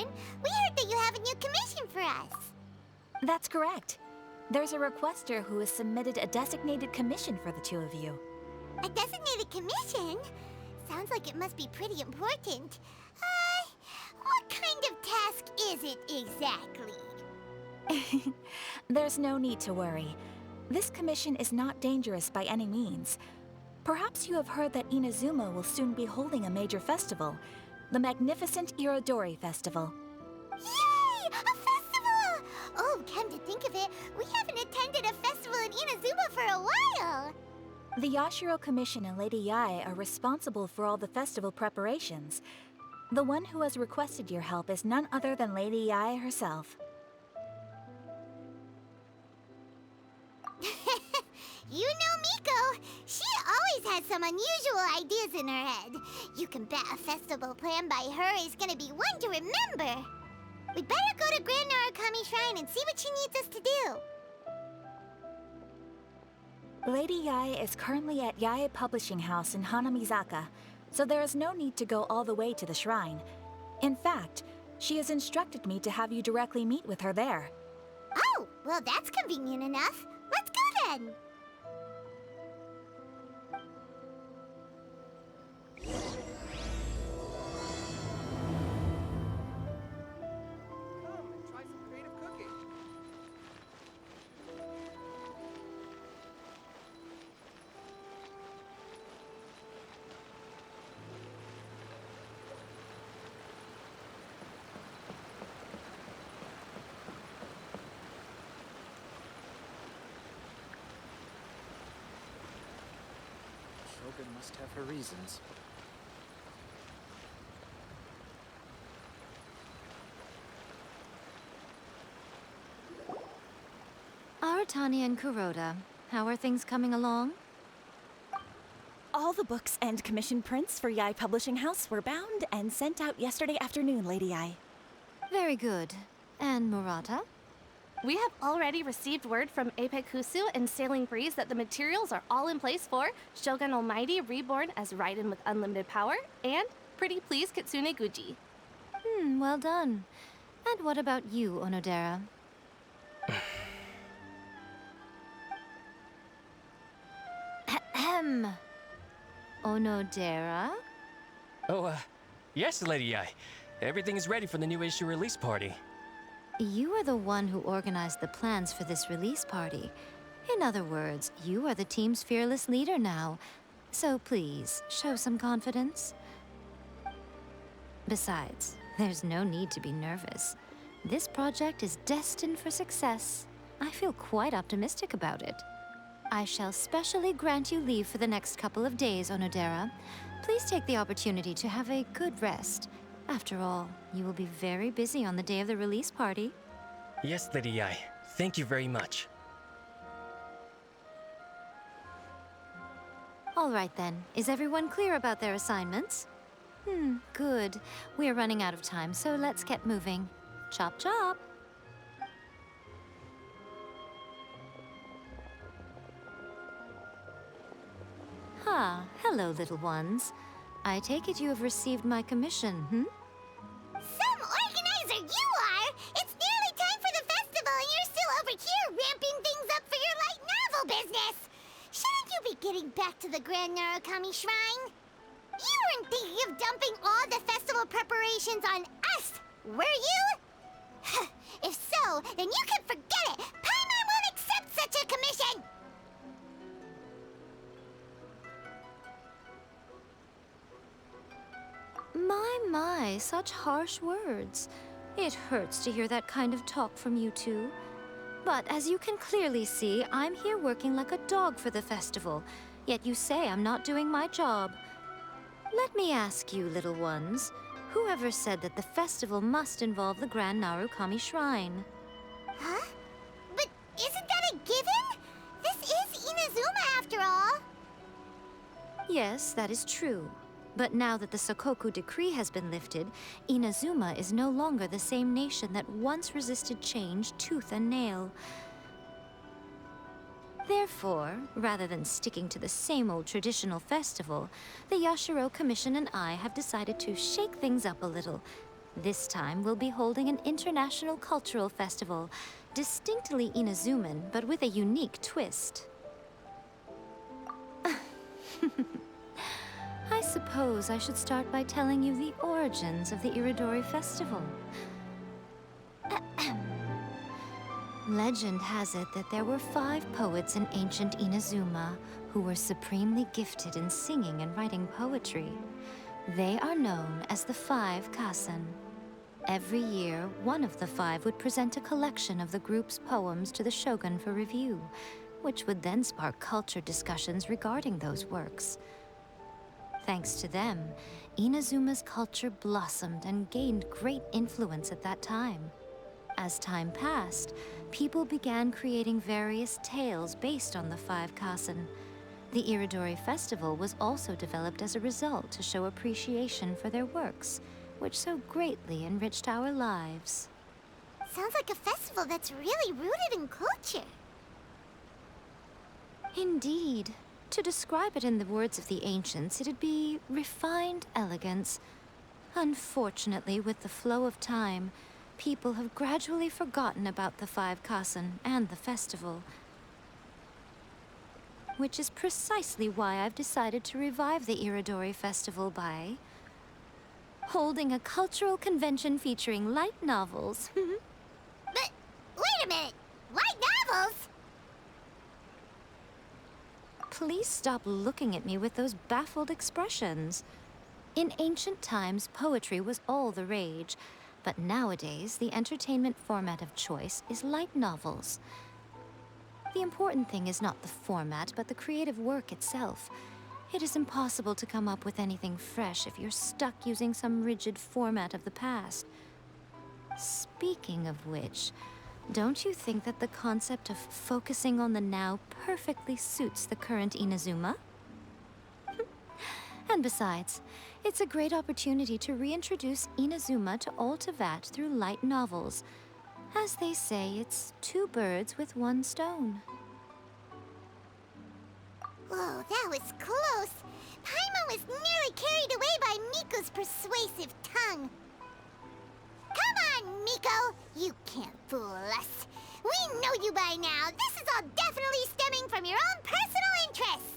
Reborn. We heard that you have a new commission for us. That's correct. There's a requester who has submitted a designated commission for the two of you. A designated commission? Sounds like it must be pretty important. What kind of task is it exactly? There's no need to worry. This commission is not dangerous by any means. Perhaps you have heard that Inazuma will soon be holding a major festival, the magnificent Irodori Festival. Yay! A festival! Oh, come to think of it, we haven't attended a festival in Inazuma for a while! The Yashiro Commission and Lady Yae are responsible for all the festival preparations. The one who has requested your help is none other than Lady Yae herself. You know Miko. She always has some unusual ideas in her head. You can bet a festival planned by her is gonna be one to remember. We'd better go to Grand Narukami Shrine and see what she needs us to do. Lady Yae is currently at Yae Publishing House in Hanamizaka, so there is no need to go all the way to the shrine. In fact, she has instructed me to have you directly meet with her there. Oh, well that's convenient enough. Let's go then. Come and try some creative cooking. Shogun must have her reasons. Aratani and Kuroda, how are things coming along? All the books and commission prints for Yae Publishing House were bound and sent out yesterday afternoon, Lady Yae. Very good. And Murata? We have already received word from Apekusu and Sailing Breeze that the materials are all in place for Shogun Almighty Reborn as Raiden with Unlimited Power and Pretty Please Kitsune Guji. Well done. And what about you, Onodera? Ahem. Onodera? Oh, yes, Lady Yae. Everything is ready for the new issue release party. You are the one who organized the plans for this release party. In other words, you are the team's fearless leader now. So please, show some confidence. Besides, there's no need to be nervous. This project is destined for success. I feel quite optimistic about it. I shall specially grant you leave for the next couple of days, Onodera. Please take the opportunity to have a good rest. After all, you will be very busy on the day of the release party. Yes, Lady Yae. Thank you very much. All right then. Is everyone clear about their assignments? Good. We're running out of time, so let's get moving. Chop chop! Hello, little ones. I take it you have received my commission, Some organizer you are! It's nearly time for the festival and you're still over here ramping things up for your light novel business! Shouldn't you be getting back to the Grand Narukami Shrine? You weren't thinking of dumping all the festival preparations on us, were you? If so, then you can forget it! Paimon won't accept such a commission! My, such harsh words. It hurts to hear that kind of talk from you two. But as you can clearly see, I'm here working like a dog for the festival, yet you say I'm not doing my job. Let me ask you, little ones, whoever said that the festival must involve the Grand Narukami Shrine? Huh? But isn't that a given? This is Inazuma after all. Yes, that is true. But now that the Sokoku decree has been lifted, Inazuma is no longer the same nation that once resisted change tooth and nail. Therefore, rather than sticking to the same old traditional festival, the Yashiro Commission and I have decided to shake things up a little. This time, we'll be holding an international cultural festival, distinctly Inazuman, but with a unique twist. I suppose I should start by telling you the origins of the Irodori Festival. Legend has it that there were 5 poets in ancient Inazuma who were supremely gifted in singing and writing poetry. They are known as the 5 Kasen. Every year, one of the 5 would present a collection of the group's poems to the shogun for review, which would then spark culture discussions regarding those works. Thanks to them, Inazuma's culture blossomed and gained great influence at that time. As time passed, people began creating various tales based on the 5 Kasen. The Irodori Festival was also developed as a result to show appreciation for their works, which so greatly enriched our lives. Sounds like a festival that's really rooted in culture. Indeed. To describe it in the words of the ancients, it'd be refined elegance. Unfortunately, with the flow of time, people have gradually forgotten about the 5 Kasen and the festival. Which is precisely why I've decided to revive the Irodori Festival by holding a cultural convention featuring light novels. But, wait a minute! Light novels? Please stop looking at me with those baffled expressions. In ancient times, poetry was all the rage, but nowadays, the entertainment format of choice is light novels. The important thing is not the format, but the creative work itself. It is impossible to come up with anything fresh if you're stuck using some rigid format of the past. Speaking of which, don't you think that the concept of focusing on the now perfectly suits the current Inazuma? And besides, it's a great opportunity to reintroduce Inazuma to all Teyvat through light novels. As they say, it's 2 birds with 1 stone. Whoa, that was close. Paimon was nearly carried away by Miko's persuasive tongue. Come on, Miko! You can't fool us. We know you by now. This is all definitely stemming from your own personal interest.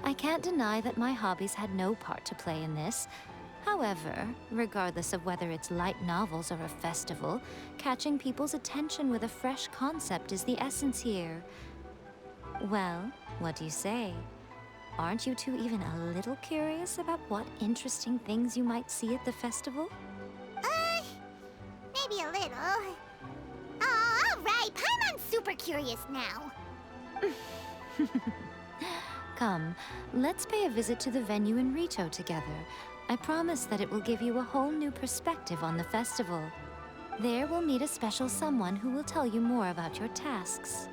I can't deny that my hobbies had no part to play in this. However, regardless of whether it's light novels or a festival, catching people's attention with a fresh concept is the essence here. Well, what do you say? Aren't you two even a little curious about what interesting things you might see at the festival? Maybe a little. Oh, all right. Paimon's super curious now. Come, let's pay a visit to the venue in Rito together. I promise that it will give you a whole new perspective on the festival. There we'll meet a special someone who will tell you more about your tasks.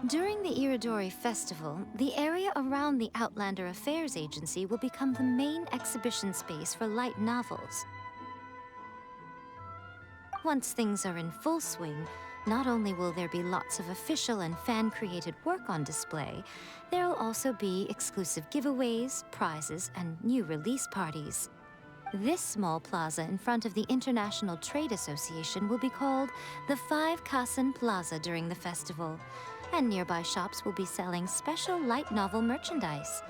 During the Irodori Festival, the area around the Outlander Affairs Agency will become the main exhibition space for light novels. Once things are in full swing, Not only will there be lots of official and fan-created work on display, there'll also be exclusive giveaways, prizes, and new release parties. This small plaza in front of the International Trade Association will be called the Five Kasen Plaza during the festival, and nearby shops will be selling special light novel merchandise.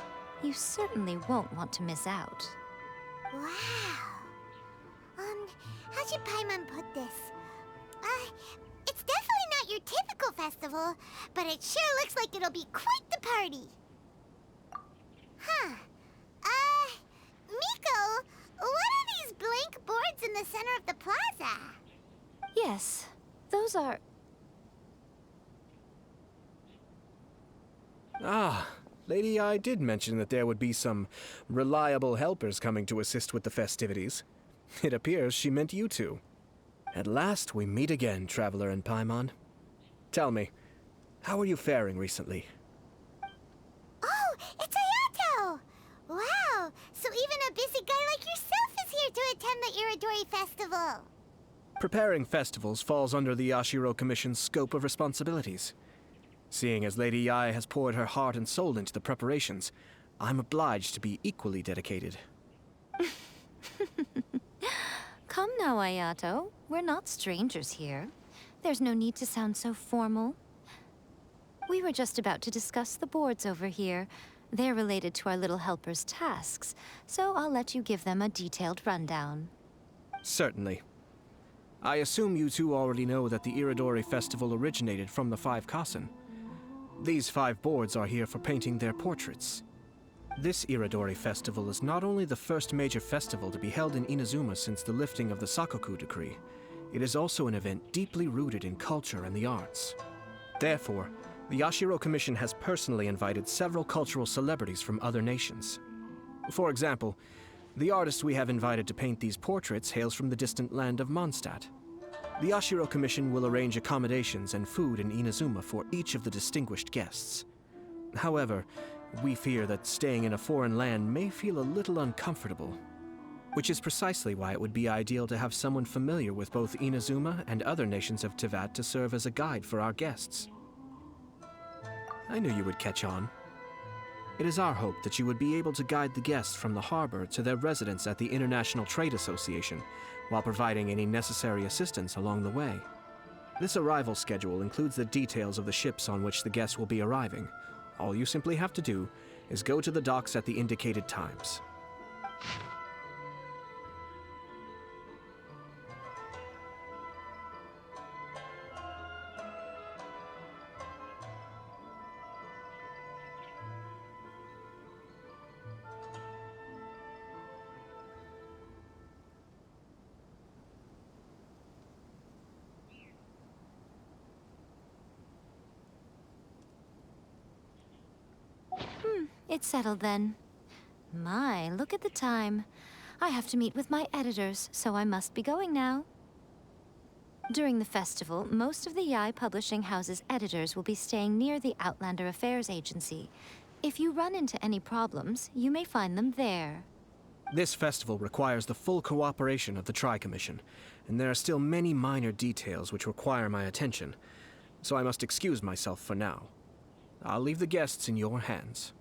You certainly won't want to miss out. Wow. How should Paimon put this? It's definitely not your typical festival, but it sure looks like it'll be quite the party. Huh. Miko, what are these blank boards in the center of the plaza? Yes, those are... Ah, Lady I did mention that there would be some reliable helpers coming to assist with the festivities. It appears she meant you two. At last we meet again, Traveler and Paimon. Tell me, how are you faring recently? Oh, it's Ayato! Wow, so even a busy guy like yourself is here to attend the Irodori Festival. Preparing festivals falls under the Yashiro Commission's scope of responsibilities. Seeing as Lady Yae has poured her heart and soul into the preparations, I'm obliged to be equally dedicated. Come now, Ayato. We're not strangers here. There's no need to sound so formal. We were just about to discuss the boards over here. They're related to our little helper's tasks, so I'll let you give them a detailed rundown. Certainly. I assume you two already know that the Irodori Festival originated from the Five Kasen. These 5 boards are here for painting their portraits. This Irodori Festival is not only the first major festival to be held in Inazuma since the lifting of the Sakoku decree, it is also an event deeply rooted in culture and the arts. Therefore, the Yashiro Commission has personally invited several cultural celebrities from other nations. For example, the artist we have invited to paint these portraits hails from the distant land of Mondstadt. The Yashiro Commission will arrange accommodations and food in Inazuma for each of the distinguished guests. However, we fear that staying in a foreign land may feel a little uncomfortable, which is precisely why it would be ideal to have someone familiar with both Inazuma and other nations of Teyvat to serve as a guide for our guests. I knew you would catch on. It is our hope that you would be able to guide the guests from the harbor to their residence at the International Trade Association, while providing any necessary assistance along the way. This arrival schedule includes the details of the ships on which the guests will be arriving. All you simply have to do is go to the docks at the indicated times. It's settled then. My, look at the time. I have to meet with my editors, so I must be going now. During the festival, most of the Yae Publishing House's editors will be staying near the Outlander Affairs Agency. If you run into any problems, you may find them there. This festival requires the full cooperation of the Tri-Commission, and there are still many minor details which require my attention, so I must excuse myself for now. I'll leave the guests in your hands.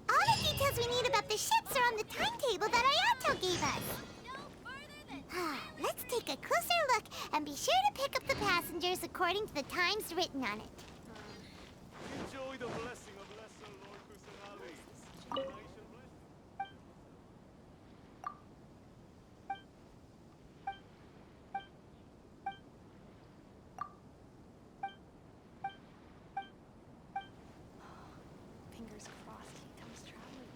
All the details we need about the ships are on the timetable that Ayato gave us. Let's take a closer look and be sure to pick up the passengers according to the times written on it. Enjoy the blessing of Lesser Lord Kusanagi. Fingers crossed he comes traveling.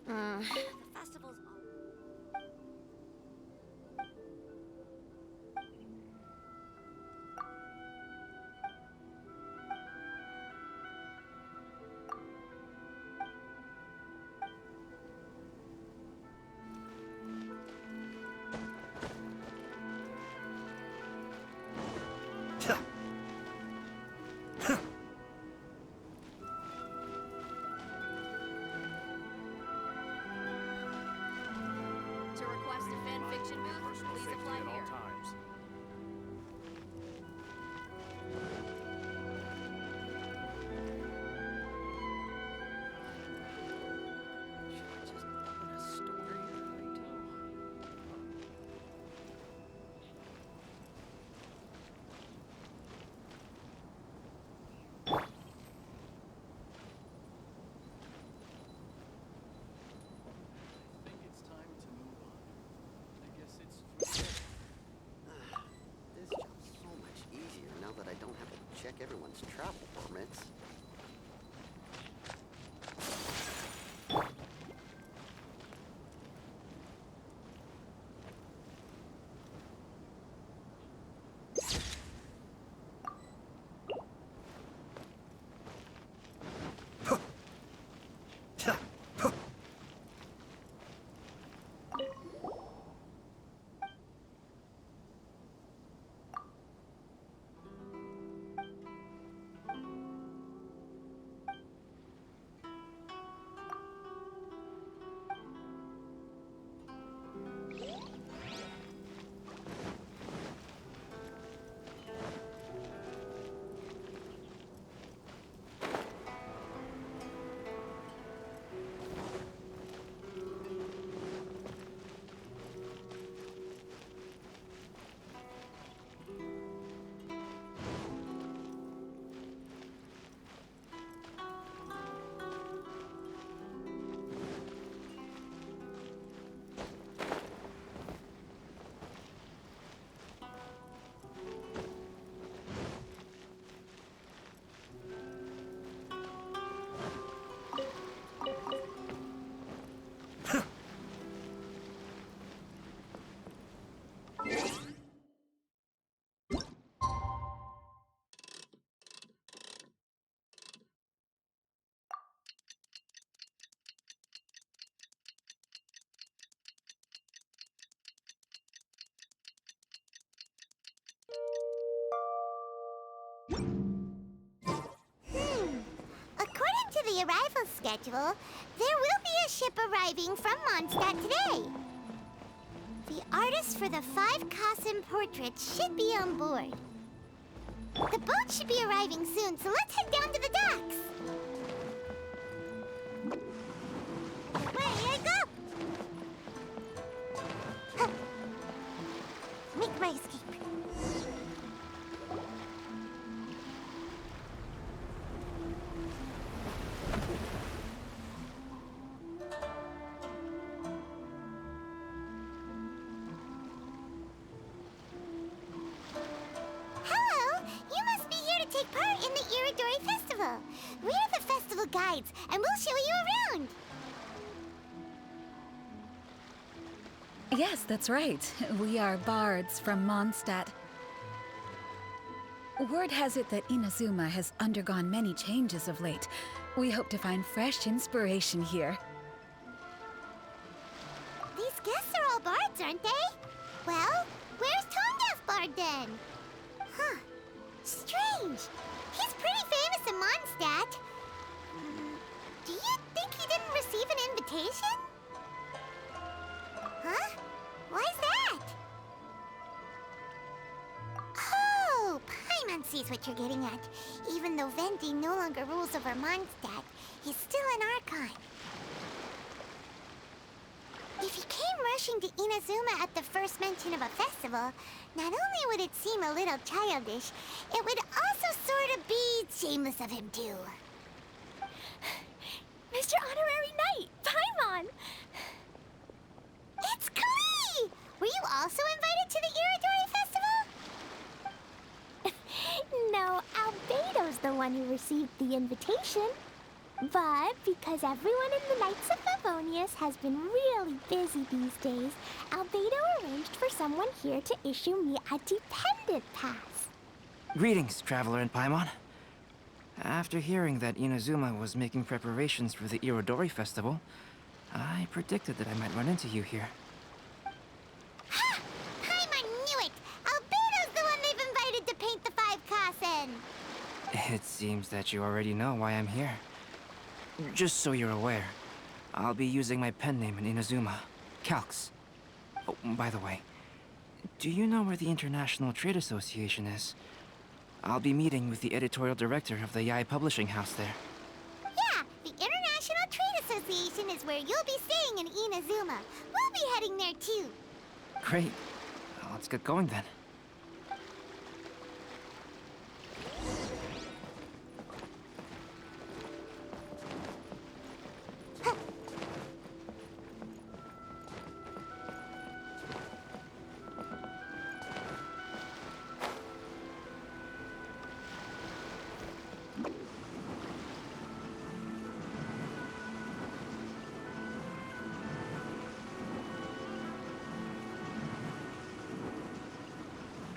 The festival's Attention booth, Personal please safety apply at all here. times. Should I just open a store here tonight? I think it's time to move on. I guess it's This job's so much easier now that I don't have to check everyone's travel permits. According to the arrival schedule, there will be a ship arriving from Mondstadt today. The artist for the 5 Kasim portraits should be on board. The boat should be arriving soon, so let's head down to the docks. Away I go! Huh. Make my escape. Hello! You must be here to take part in the Irodori Festival. We're the festival guides, and we'll show you around. Yes, that's right. We are bards from Mondstadt. Word has it that Inazuma has undergone many changes of late. We hope to find fresh inspiration here. These guests are all bards, aren't they? Well, where's Tone-Deaf Bard then? Huh. Strange. He's pretty famous in Mondstadt. Do you think he didn't receive an invitation? Huh? Why's that? Oh, Paimon sees what you're getting at. Even though Venti no longer rules over Mondstadt, he's still an Archon. If he came rushing to Inazuma at the first mention of a festival, not only would it seem a little childish, it would also sort of be shameless of him too. Mr. Honorary Knight, Paimon! It's Klee! Were you also invited to the Irodori Festival? No, Albedo's the one who received the invitation. But because everyone in the Knights of Favonius has been really busy these days, Albedo arranged for someone here to issue me a dependent pass. Greetings, Traveler and Paimon. After hearing that Inazuma was making preparations for the Irodori Festival, I predicted that I might run into you here. Ha! Paimon knew it! Albedo's the one they've invited to paint the 5 Kassen! It seems that you already know why I'm here. Just so you're aware, I'll be using my pen name in Inazuma, Calx. Oh, by the way, do you know where the International Trade Association is? I'll be meeting with the editorial director of the Yai Publishing House there. Yeah, the International Trade Association is where you'll be staying in Inazuma. We'll be heading there too. Great. Let's get going then.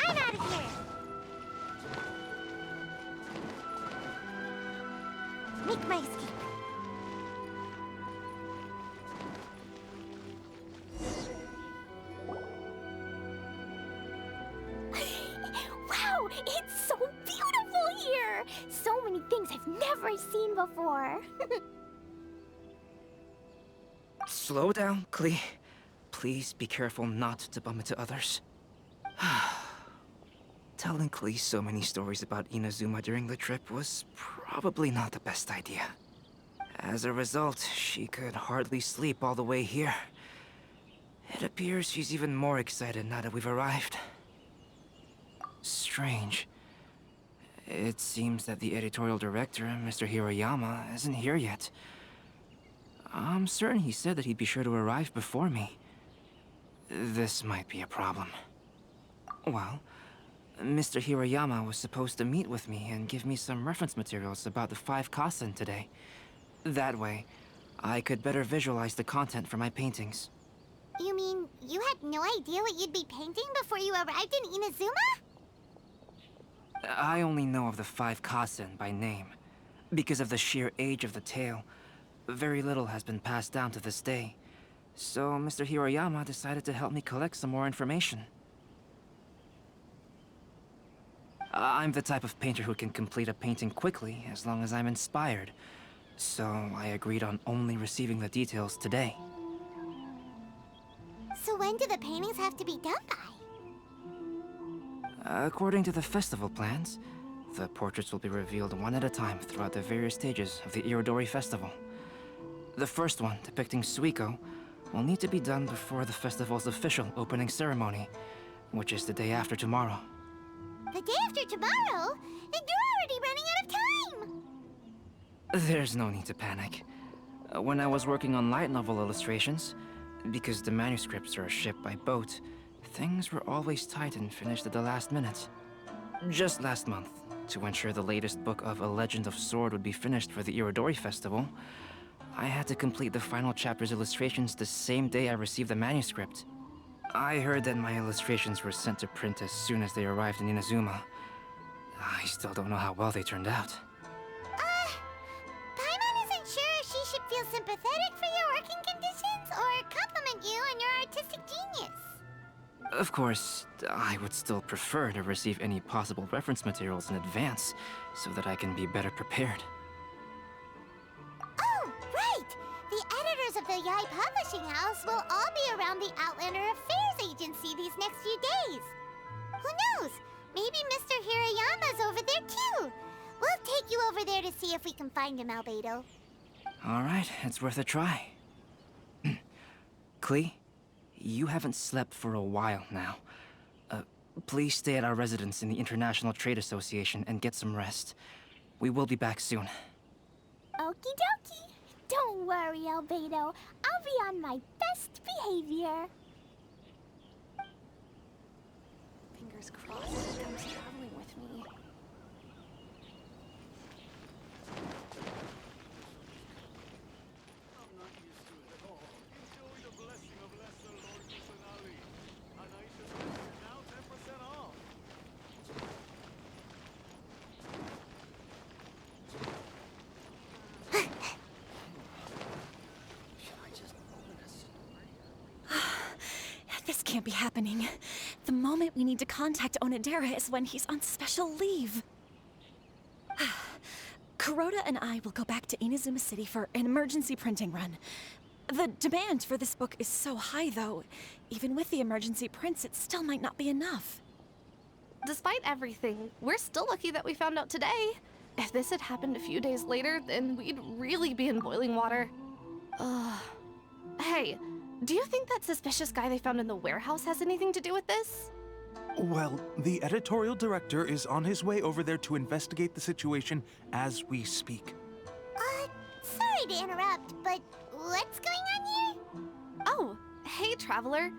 I'm out of here. Make my escape. Wow, it's so beautiful here! So many things I've never seen before. Slow down, Klee. Please be careful not to bump into others. Telling Klee so many stories about Inazuma during the trip was probably not the best idea. As a result, she could hardly sleep all the way here. It appears she's even more excited now that we've arrived. Strange. It seems that the editorial director, Mr. Hiroyama, isn't here yet. I'm certain he said that he'd be sure to arrive before me. This might be a problem. Well, Mr. Hiroyama was supposed to meet with me and give me some reference materials about the 5 Kasen today. That way, I could better visualize the content for my paintings. You mean you had no idea what you'd be painting before you arrived in Inazuma? I only know of the 5 Kasen by name. Because of the sheer age of the tale, very little has been passed down to this day. So Mr. Hiroyama decided to help me collect some more information. I'm the type of painter who can complete a painting quickly as long as I'm inspired. So I agreed on only receiving the details today. So when do the paintings have to be done by? According to the festival plans, the portraits will be revealed one at a time throughout the various stages of the Irodori Festival. The first one, depicting Suiko, will need to be done before the festival's official opening ceremony, which is the day after tomorrow. The day after tomorrow? And you're already running out of time! There's no need to panic. When I was working on light novel illustrations, because the manuscripts are shipped by boat, things were always tight and finished at the last minute. Just last month, to ensure the latest book of A Legend of Sword would be finished for the Irodori Festival, I had to complete the final chapter's illustrations the same day I received the manuscript. I heard that my illustrations were sent to print as soon as they arrived in Inazuma. I still don't know how well they turned out. Paimon isn't sure if she should feel sympathetic for your working conditions or compliment you on your artistic genius. Of course, I would still prefer to receive any possible reference materials in advance, so that I can be better prepared. Oh, right! The editors of the Yai Publishing House will all be around the Outlander Affairs Agency these next few days. Who knows? Maybe Mr. Hiroyama's over there too. We'll take you over there to see if we can find him, Albedo. All right, it's worth a try. Klee, you haven't slept for a while now. Please stay at our residence in the International Trade Association and get some rest. We will be back soon. Okie dokie. Don't worry, Albedo. I'll be on my best behavior. Fingers crossed he comes traveling with me. I'm not used to it at all. Enjoy the blessing of lesser Lord Kusanali. And I should mention now 10% off. Should I just open a store? This can't be happening. The moment we need to contact Onodera is when he's on special leave. Kuroda and I will go back to Inazuma City for an emergency printing run. The demand for this book is so high, though. Even with the emergency prints, it still might not be enough. Despite everything, we're still lucky that we found out today. If this had happened a few days later, then we'd really be in boiling water. Hey, do you think that suspicious guy they found in the warehouse has anything to do with this? Well, the editorial director is on his way over there to investigate the situation as we speak. Sorry to interrupt, but what's going on here? Oh, hey, Traveler.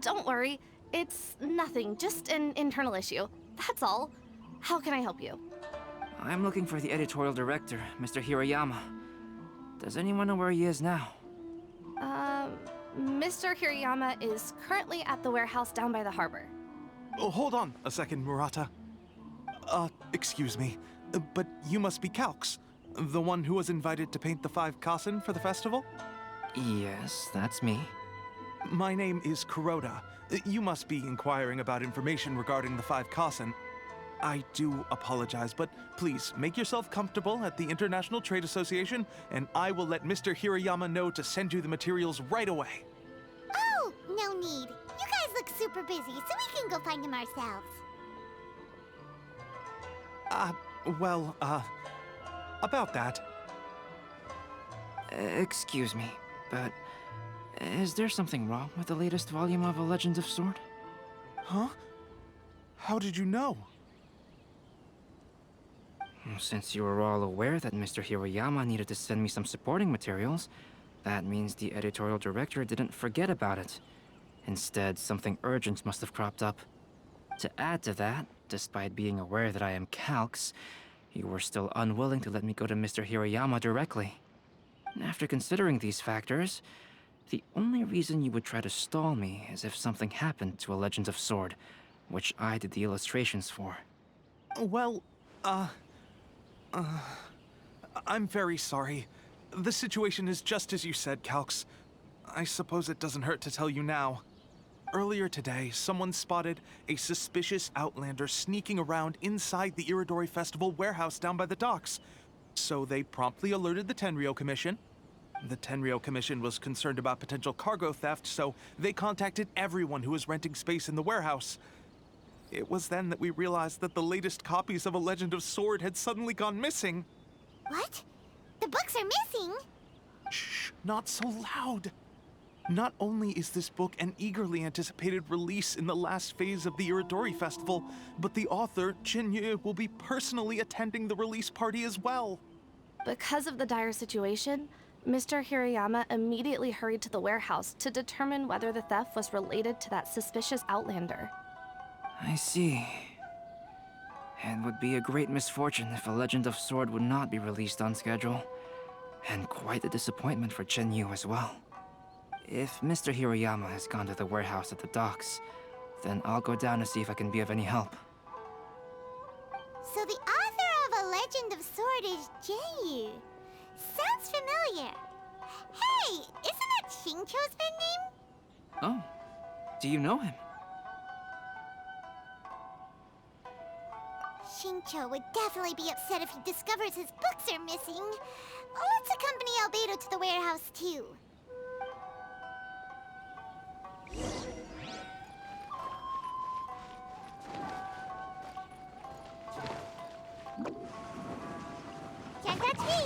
Don't worry. It's nothing, just an internal issue. That's all. How can I help you? I'm looking for the editorial director, Mr. Hirayama. Does anyone know where he is now? Mr. Hirayama is currently at the warehouse down by the harbor. Oh, hold on a second, Murata. Excuse me, but you must be Calx, the one who was invited to paint the 5 Kasen for the festival? Yes, that's me. My name is Kuroda. You must be inquiring about information regarding the 5 Kasen. I do apologize, but please make yourself comfortable at the International Trade Association, and I will let Mr. Hirayama know to send you the materials right away. Oh, no need. You guys look super busy, so we can go find him ourselves. About that. Excuse me, but is there something wrong with the latest volume of A Legend of Sword? Huh? How did you know? Since you were all aware that Mr. Hirayama needed to send me some supporting materials, that means the editorial director didn't forget about it. Instead, something urgent must have cropped up. To add to that, despite being aware that I am Calx, you were still unwilling to let me go to Mr. Hirayama directly. After considering these factors, the only reason you would try to stall me is if something happened to A Legend of Sword, which I did the illustrations for. Well, I'm very sorry. The situation is just as you said, Calx. I suppose it doesn't hurt to tell you now. Earlier today, someone spotted a suspicious outlander sneaking around inside the Irodori Festival warehouse down by the docks. So they promptly alerted the Tenryou Commission. The Tenryou Commission was concerned about potential cargo theft, so they contacted everyone who was renting space in the warehouse. It was then that we realized that the latest copies of A Legend of Sword had suddenly gone missing. What? The books are missing? Shh, not so loud. Not only is this book an eagerly anticipated release in the last phase of the Irodori Festival, but the author, Jinyu, will be personally attending the release party as well. Because of the dire situation, Mr. Hirayama immediately hurried to the warehouse to determine whether the theft was related to that suspicious outlander. I see. It would be a great misfortune if A Legend of Sword would not be released on schedule. And quite a disappointment for Jinyu as well. If Mr. Hirayama has gone to the warehouse at the docks, then I'll go down to see if I can be of any help. So the author of A Legend of Sword is Jinyu. Sounds familiar. Hey, isn't that Xingqiu's pen name? Oh, do you know him? Xingqiu would definitely be upset if he discovers his books are missing. Let's accompany Albedo to the warehouse, too. Can't touch me!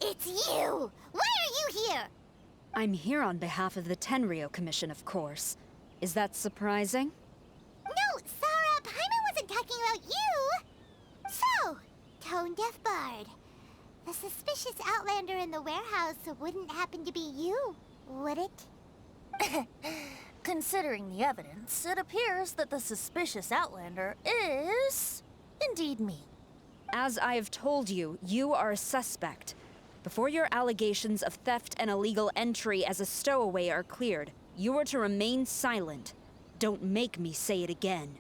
It's you! Why are you here? I'm here on behalf of the Tenryou Commission, of course. Is that surprising? No, Sarah, Paimon wasn't talking about you! So, Tone-Deaf Bard. The suspicious outlander in the warehouse wouldn't happen to be you, would it? Considering the evidence, it appears that the suspicious outlander is indeed me. As I have told you, you are a suspect. Before your allegations of theft and illegal entry as a stowaway are cleared, you are to remain silent. Don't make me say it again.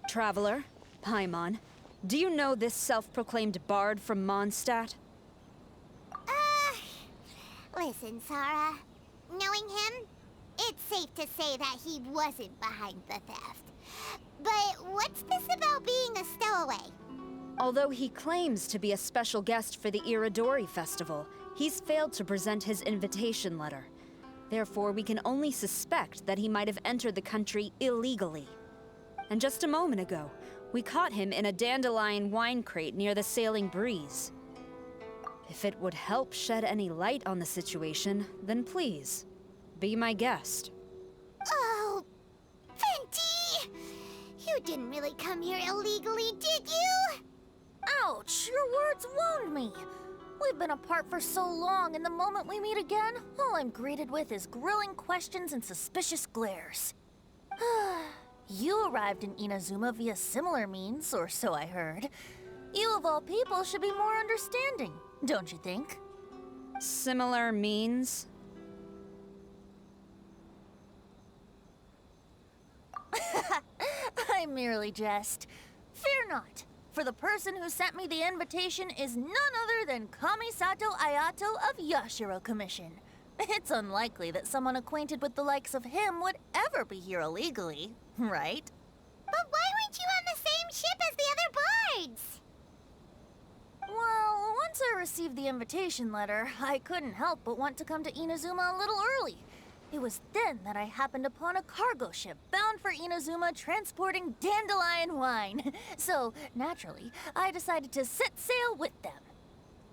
Traveler, Paimon, Do you know this self-proclaimed bard from Mondstadt? Listen, Sarah. Knowing him, it's safe to say that he wasn't behind the theft. But what's this about being a stowaway? Although he claims to be a special guest for the Irodori Festival, he's failed to present his invitation letter. Therefore, we can only suspect that he might have entered the country illegally. And just a moment ago, we caught him in a dandelion wine crate near the Sailing Breeze. If it would help shed any light on the situation, then please, be my guest. Oh, Venti! You didn't really come here illegally, did you? Ouch, your words wound me. We've been apart for so long, and the moment we meet again, all I'm greeted with is grilling questions and suspicious glares. You arrived in Inazuma via similar means, or so I heard. You of all people should be more understanding, don't you think? Similar means? I merely jest. Fear not, for the person who sent me the invitation is none other than Kamisato Ayato of Yashiro Commission. It's unlikely that someone acquainted with the likes of him would ever be here illegally, right? But why weren't you on the same ship as the other bards? Well, once I received the invitation letter, I couldn't help but want to come to Inazuma a little early. It was then that I happened upon a cargo ship bound for Inazuma transporting dandelion wine. So, naturally, I decided to set sail with them.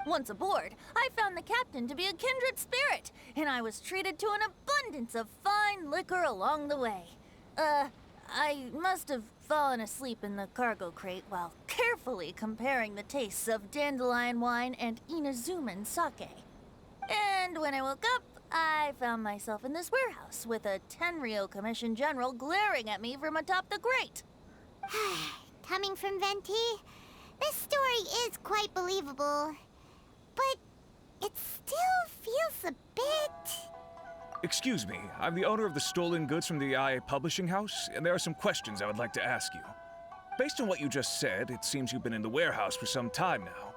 Once aboard, I found the captain to be a kindred spirit, and I was treated to an abundance of fine liquor along the way. I must have fallen asleep in the cargo crate while carefully comparing the tastes of dandelion wine and Inazuman sake. And when I woke up, I found myself in this warehouse with a Tenryo Commission General glaring at me from atop the grate. Coming from Venti, this story is quite believable. But it still feels a bit... Excuse me, I'm the owner of the stolen goods from the IA Publishing House, and there are some questions I would like to ask you. Based on what you just said, it seems you've been in the warehouse for some time now.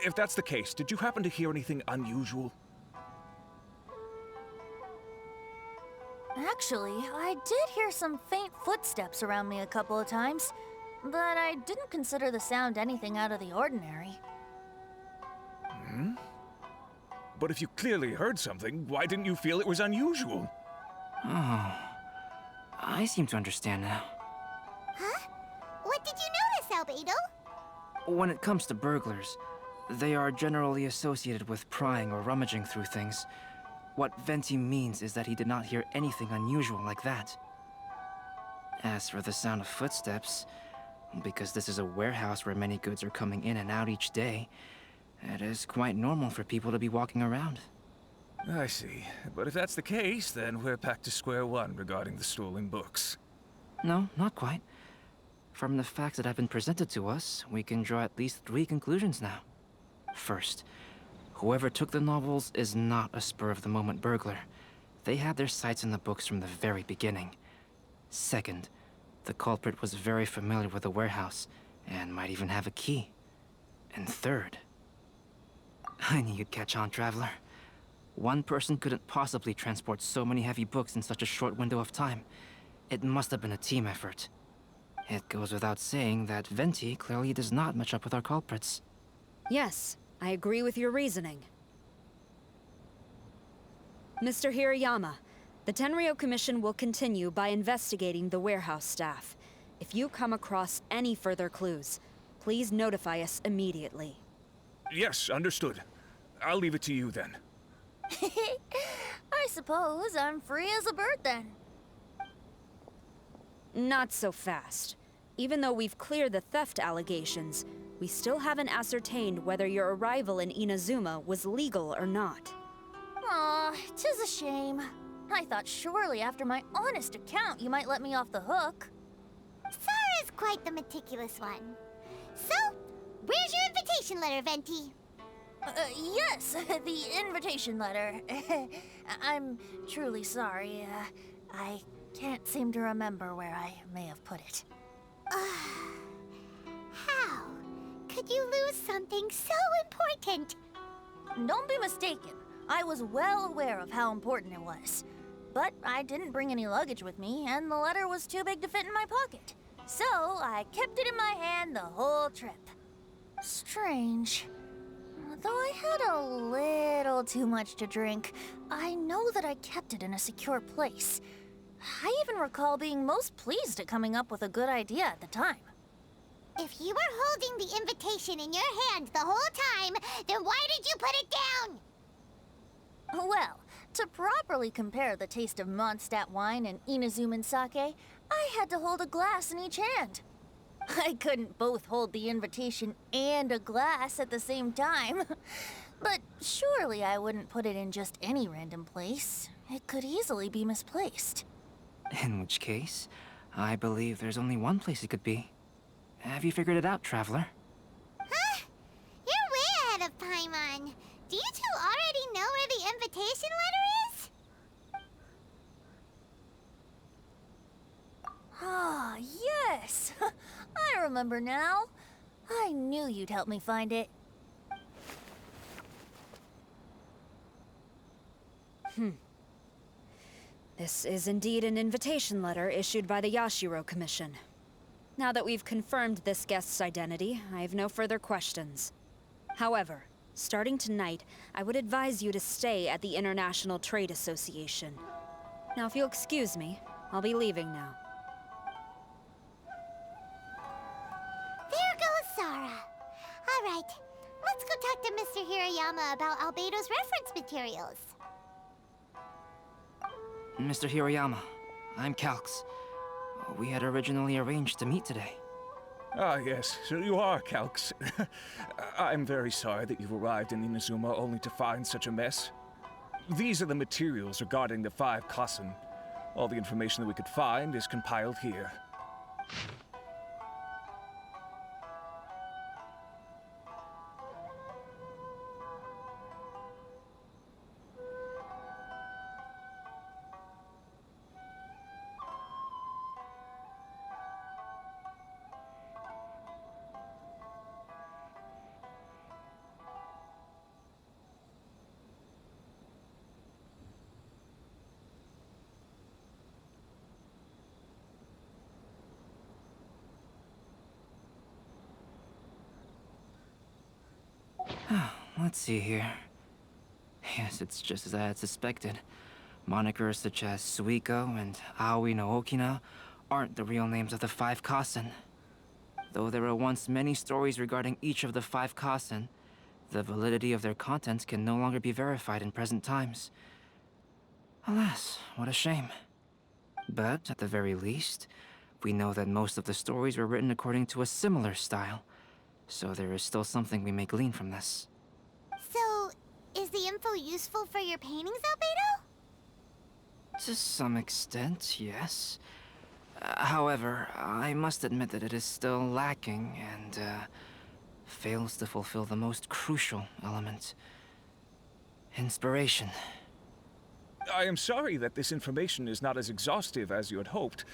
If that's the case, did you happen to hear anything unusual? Actually, I did hear some faint footsteps around me a couple of times, but I didn't consider the sound anything out of the ordinary. But if you clearly heard something, why didn't you feel it was unusual? Oh, I seem to understand now. Huh? What did you notice, Albedo? When it comes to burglars, they are generally associated with prying or rummaging through things. What Venti means is that he did not hear anything unusual like that. As for the sound of footsteps, because this is a warehouse where many goods are coming in and out each day, it is quite normal for people to be walking around. I see. But if that's the case, then we're back to square one regarding the stolen books. No, not quite. From the facts that have been presented to us, we can draw at least 3 conclusions now. First, whoever took the novels is not a spur-of-the-moment burglar. They had their sights on the books from the very beginning. Second, the culprit was very familiar with the warehouse, and might even have a key. And third... I knew you'd catch on, Traveler. One person couldn't possibly transport so many heavy books in such a short window of time. It must have been a team effort. It goes without saying that Venti clearly does not match up with our culprits. Yes, I agree with your reasoning. Mr. Hirayama, the Tenryo Commission will continue by investigating the warehouse staff. If you come across any further clues, please notify us immediately. Yes, understood. I'll leave it to you then. I suppose I'm free as a bird then. Not so fast. Even though we've cleared the theft allegations, we still haven't ascertained whether your arrival in Inazuma was legal or not. Aw, 'tis a shame. I thought surely after my honest account you might let me off the hook. Sarah's quite the meticulous one. So, where's your invitation letter, Venti? Yes, the invitation letter. I'm truly sorry. I can't seem to remember where I may have put it. How? could you lose something so important? Don't be mistaken. I was well aware of how important it was. But I didn't bring any luggage with me, and the letter was too big to fit in my pocket. So I kept it in my hand the whole trip. Strange. Though I had a little too much to drink, I know that I kept it in a secure place. I even recall being most pleased at coming up with a good idea at the time. If you were holding the invitation in your hand the whole time, then why did you put it down? Well, to properly compare the taste of Mondstadt wine and Inazuman sake, I had to hold a glass in each hand. I couldn't both hold the invitation and a glass at the same time. But surely I wouldn't put it in just any random place. It could easily be misplaced. In which case, I believe there's only one place it could be. Have you figured it out, Traveler? Huh? You're way ahead of Paimon. Do you two already know where the invitation letter is? Ah, yes! I remember now. I knew you'd help me find it. This is indeed an invitation letter issued by the Yashiro Commission. Now that we've confirmed this guest's identity, I have no further questions. However, starting tonight, I would advise you to stay at the International Trade Association. Now, if you'll excuse me, I'll be leaving now. There goes Sara. All right, let's go talk to Mr. Hirayama about Albedo's reference materials. Mr. Hirayama, I'm Calx. We had originally arranged to meet today. Ah, yes, so you are, Calx. I'm very sorry that you've arrived in Inazuma only to find such a mess. These are the materials regarding the 5 Kassen. All the information that we could find is compiled here. Let's see here. Yes, it's just as I had suspected. Monikers such as Suiko and Aoi no Okina aren't the real names of the 5 Kassen. Though there were once many stories regarding each of the 5 Kassen, the validity of their contents can no longer be verified in present times. Alas, what a shame. But, at the very least, we know that most of the stories were written according to a similar style, so there is still something we may glean from this. So, is the info useful for your paintings, Albedo? To some extent, yes. However, I must admit that it is still lacking and fails to fulfill the most crucial element. Inspiration. I am sorry that this information is not as exhaustive as you had hoped.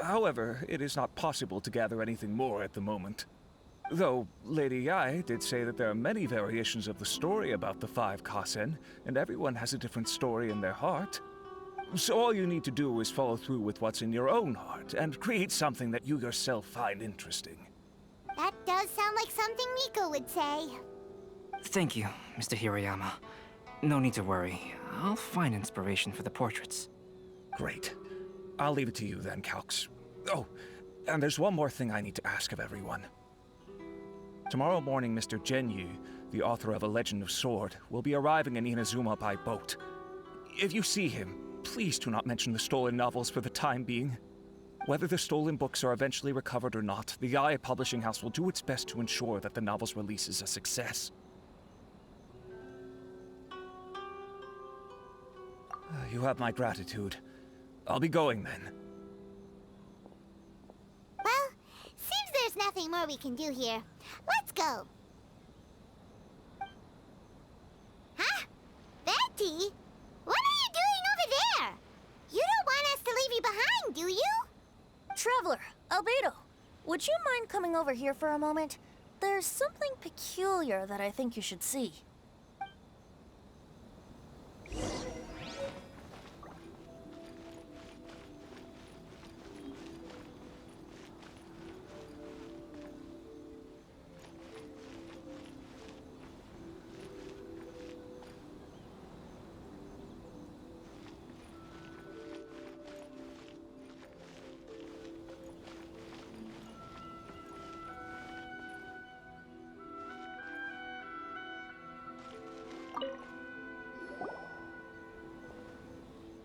However, it is not possible to gather anything more at the moment. Though, Lady Yae did say that there are many variations of the story about the 5 Kassen, and everyone has a different story in their heart. So all you need to do is follow through with what's in your own heart, and create something that you yourself find interesting. That does sound like something Miko would say. Thank you, Mr. Hirayama. No need to worry. I'll find inspiration for the portraits. Great. I'll leave it to you then, Calx. Oh, and there's one more thing I need to ask of everyone. Tomorrow morning, Mr. Genyu, the author of A Legend of Sword, will be arriving in Inazuma by boat. If you see him, please do not mention the stolen novels for the time being. Whether the stolen books are eventually recovered or not, the Yae Publishing House will do its best to ensure that the novel's release is a success. You have my gratitude. I'll be going then. Well, seems there's nothing more we can do here. Let's go. Huh? Betty? What are you doing over there? You don't want us to leave you behind, do you? Traveler, Albedo, would you mind coming over here for a moment? there's something peculiar that I think you should see.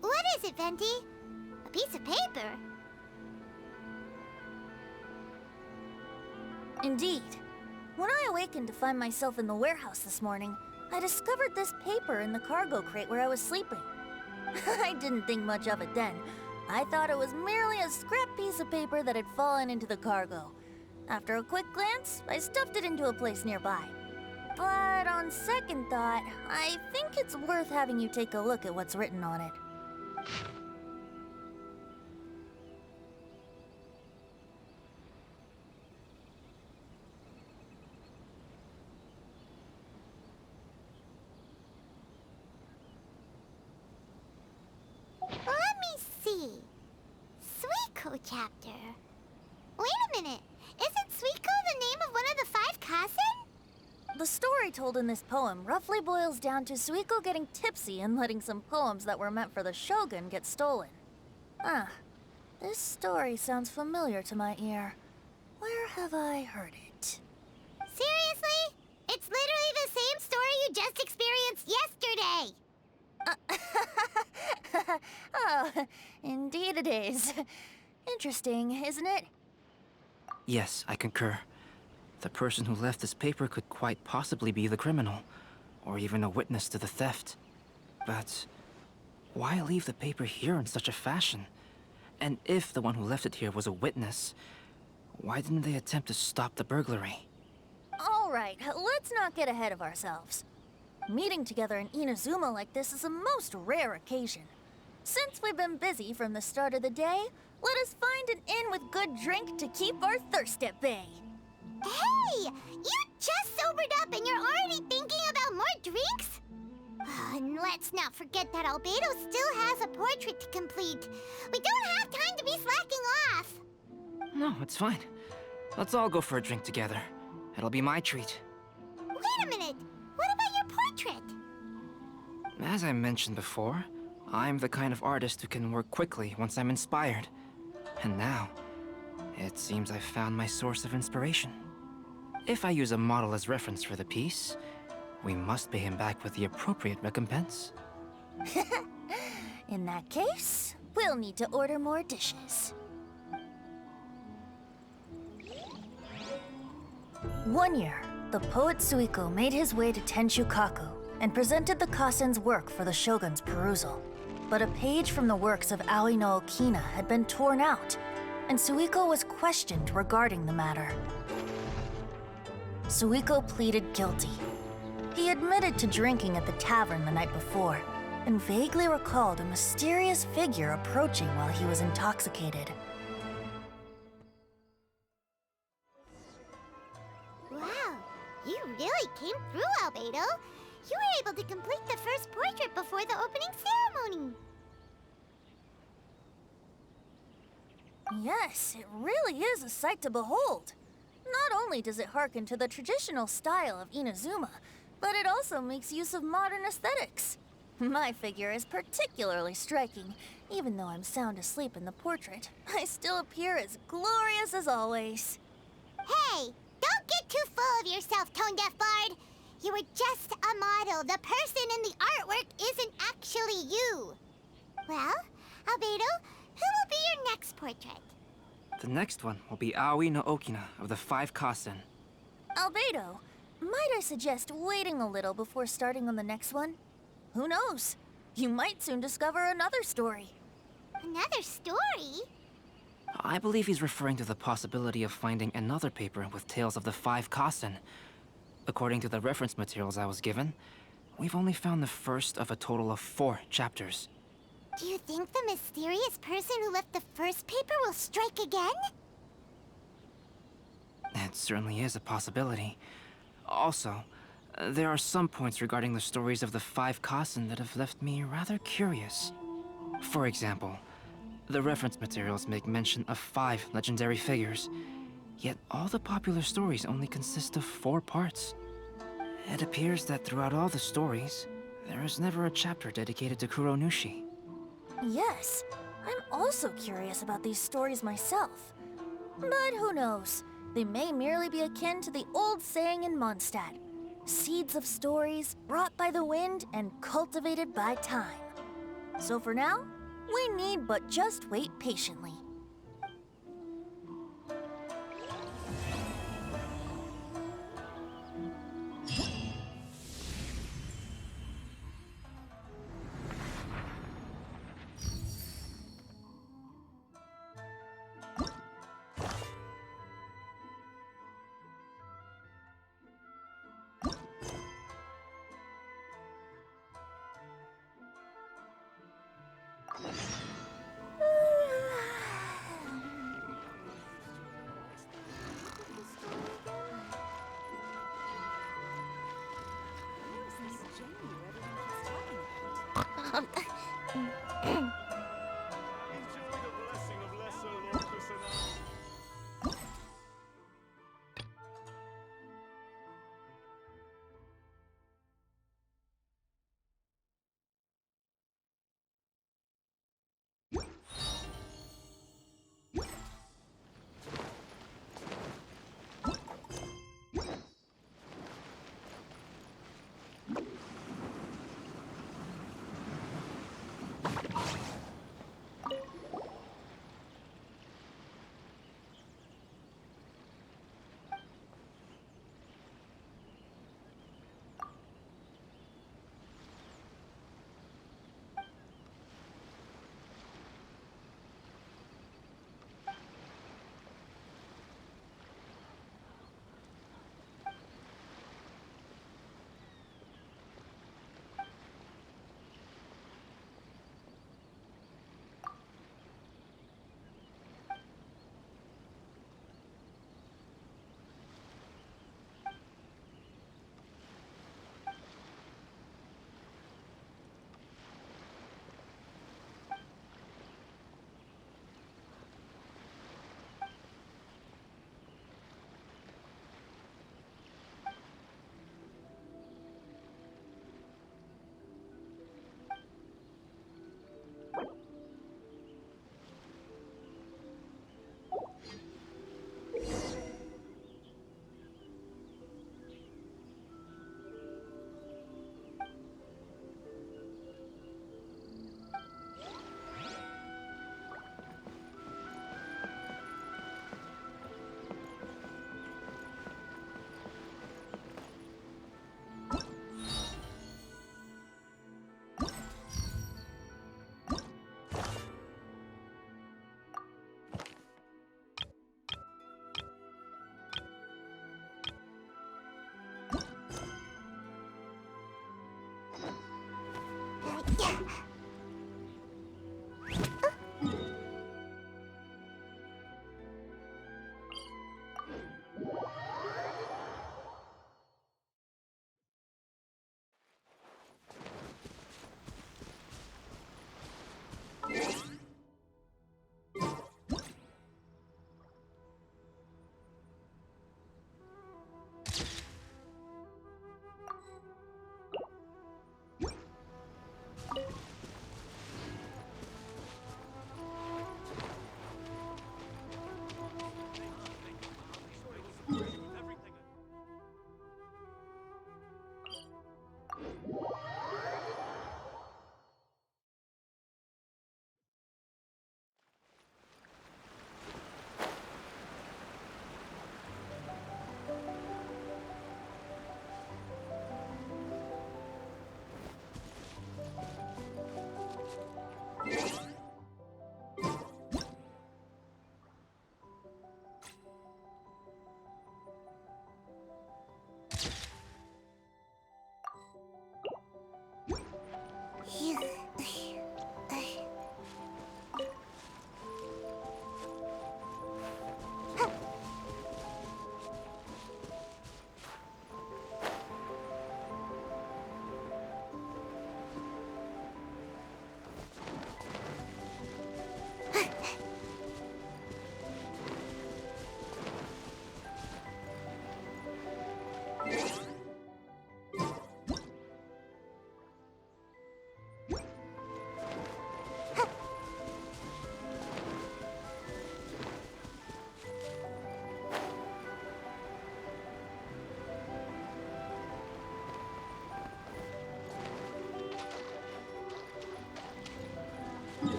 What is it, Venti? A piece of paper? Indeed. When I awakened to find myself in the warehouse this morning, I discovered this paper in the cargo crate where I was sleeping. I didn't think much of it then. I thought it was merely a scrap piece of paper that had fallen into the cargo. After a quick glance, I stuffed it into a place nearby. But on second thought, I think it's worth having you take a look at what's written on it. Let me see. Suiko chapter. Wait a minute. Isn't Suiko the name of one of the 5 Kasen? The story told in this poem roughly boils down to Suiko getting tipsy and letting some poems that were meant for the shogun get stolen. Ah, this story sounds familiar to my ear. Where have I heard it? Seriously? It's literally the same story you just experienced yesterday. Oh, indeed it is. Interesting, isn't it? Yes, I concur. The person who left this paper could quite possibly be the criminal, or even a witness to the theft. But why leave the paper here in such a fashion? And if the one who left it here was a witness, why didn't they attempt to stop the burglary? All right, let's not get ahead of ourselves. Meeting together in Inazuma like this is a most rare occasion. Since we've been busy from the start of the day, let us find an inn with good drink to keep our thirst at bay. Hey! You just sobered up and you're already thinking about more drinks? And let's not forget that Albedo still has a portrait to complete. We don't have time to be slacking off. No, it's fine. Let's all go for a drink together. It'll be my treat. Wait a minute. What about your portrait? As I mentioned before, I'm the kind of artist who can work quickly once I'm inspired. And now, it seems I've found my source of inspiration. If I use a model as reference for the piece, we must pay him back with the appropriate recompense. In that case, we'll need to order more dishes. One year, the poet Suiko made his way to Tenshukaku and presented the Kasen's work for the shogun's perusal. But a page from the works of Aoi no Okina had been torn out, and Suiko was questioned regarding the matter. Suiko pleaded guilty. He admitted to drinking at the tavern the night before, and vaguely recalled a mysterious figure approaching while he was intoxicated. Wow, you really came through, Albedo. You were able to complete the first portrait before the opening ceremony. Yes, it really is a sight to behold. Not only does it harken to the traditional style of Inazuma, but it also makes use of modern aesthetics. My figure is particularly striking. Even though I'm sound asleep in the portrait, I still appear as glorious as always. Hey, don't get too full of yourself, Tone-Deaf Bard. You were just a model. The person in the artwork isn't actually you. Well, Albedo, who will be your next portrait? The next one will be Aoi no Okina of the 5 Kasen. Albedo, might I suggest waiting a little before starting on the next one? Who knows? You might soon discover another story. Another story? I believe he's referring to the possibility of finding another paper with tales of the 5 Kasen. According to the reference materials I was given, we've only found the first of a total of 4 chapters. Do you think the mysterious person who left the first paper will strike again? It certainly is a possibility. Also, there are some points regarding the stories of the five Kasen that have left me rather curious. For example, the reference materials make mention of 5 legendary figures, yet all the popular stories only consist of 4 parts. It appears that throughout all the stories, there is never a chapter dedicated to Kuronushi. Yes, I'm also curious about these stories myself. But who knows? They may merely be akin to the old saying in Mondstadt. Seeds of stories brought by the wind and cultivated by time. So for now, we need but just wait patiently.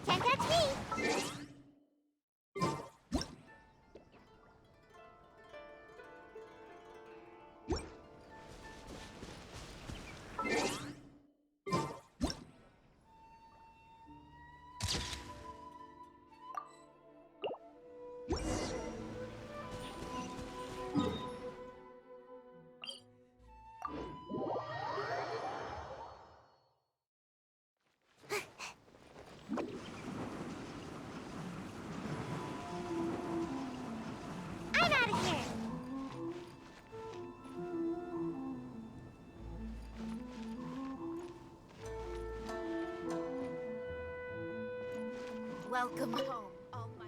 Can't catch me! I'm out of here! Welcome home, all my...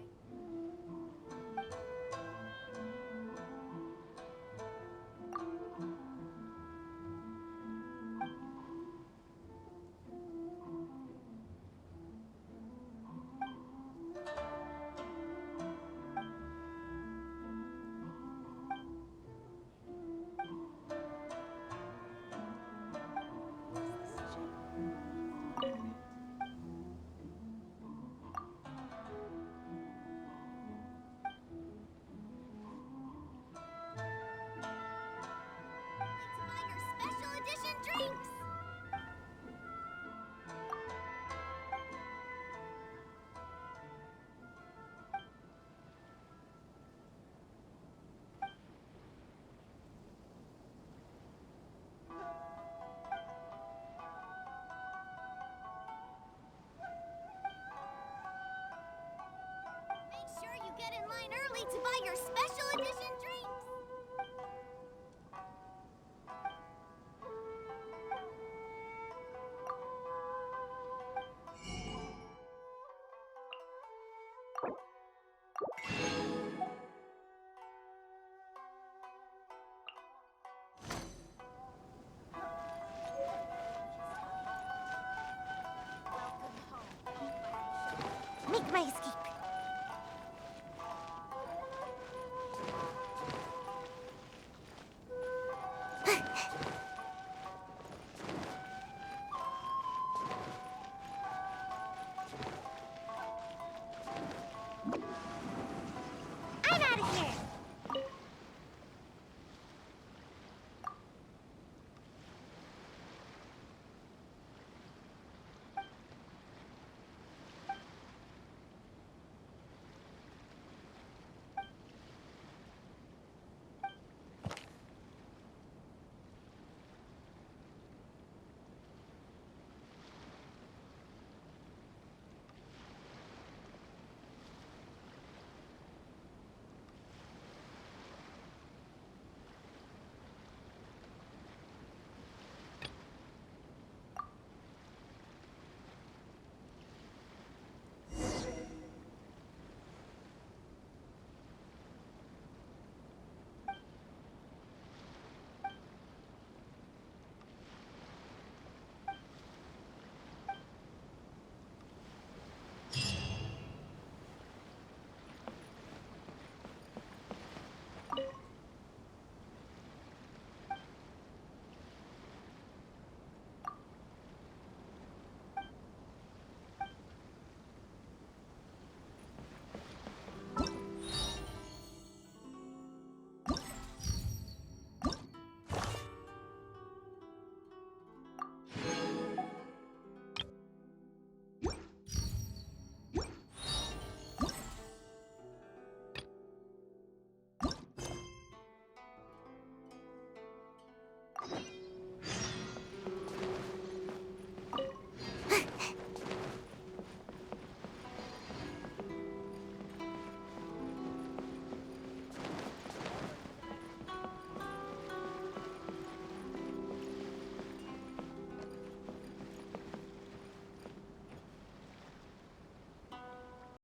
Special edition drinks! Make sure you get in line early to buy your special edition drinks! Make my escape.